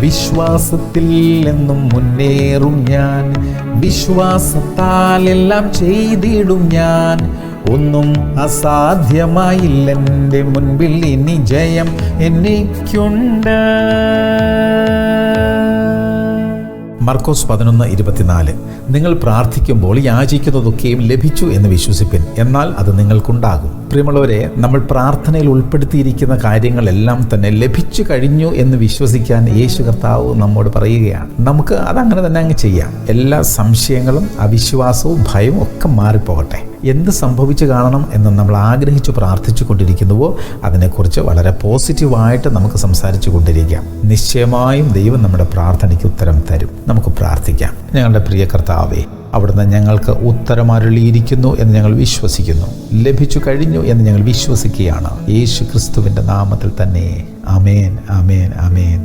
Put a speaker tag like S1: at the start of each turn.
S1: വിശ്വാസത്തിൽ എന്നും മുന്നേറും ഞാൻ, വിശ്വാസത്താൽ എല്ലാം ചെയ്തിടും ഞാൻ. ഒന്നും അസാധ്യമായില്ലെൻ്റെ മുൻപിൽ, ഇനി ജയം എനിക്കുണ്ട്. മർക്കോസ് 11:24. നിങ്ങൾ പ്രാർത്ഥിക്കുമ്പോൾ യാചിക്കുന്നതൊക്കെയും ലഭിച്ചു എന്ന് വിശ്വസിപ്പിൻ, എന്നാൽ അത് നിങ്ങൾക്കുണ്ടാകും. പ്രിയമുള്ളവരെ, നമ്മൾ പ്രാർത്ഥനയിൽ ഉൾപ്പെടുത്തിയിരിക്കുന്ന കാര്യങ്ങളെല്ലാം തന്നെ ലഭിച്ചു കഴിഞ്ഞു എന്ന് വിശ്വസിക്കാൻ യേശു കർത്താവ് നമ്മോട് പറയുകയാണ്. നമുക്ക് അതങ്ങനെ തന്നെ അങ്ങ് ചെയ്യാം. എല്ലാ സംശയങ്ങളും, അവിശ്വാസവും, ഭയവും ഒക്കെ മാറിപ്പോകട്ടെ. എന്ത് സംഭവിച്ചു കാണണം എന്ന് നമ്മൾ ആഗ്രഹിച്ചു പ്രാർത്ഥിച്ചു കൊണ്ടിരിക്കുന്നുവോ അതിനെക്കുറിച്ച് വളരെ പോസിറ്റീവായിട്ട് നമുക്ക് സംസാരിച്ചു കൊണ്ടിരിക്കാം. നിശ്ചയമായും ദൈവം നമ്മുടെ പ്രാർത്ഥനയ്ക്ക് ഉത്തരം തരും. നമുക്ക് പ്രാർത്ഥിക്കാം. ഞങ്ങളുടെ പ്രിയ കർത്താവേ, അവിടുന്ന് ഞങ്ങൾക്ക് ഉത്തരമരുളിയിരിക്കുന്നു എന്ന് ഞങ്ങൾ വിശ്വസിക്കുന്നു. ലഭിച്ചു കഴിഞ്ഞു എന്ന് ഞങ്ങൾ വിശ്വസിക്കുകയാണ്. യേശു ക്രിസ്തുവിൻ്റെ നാമത്തിൽ തന്നെ. ആമേൻ, ആമേൻ, ആമേൻ.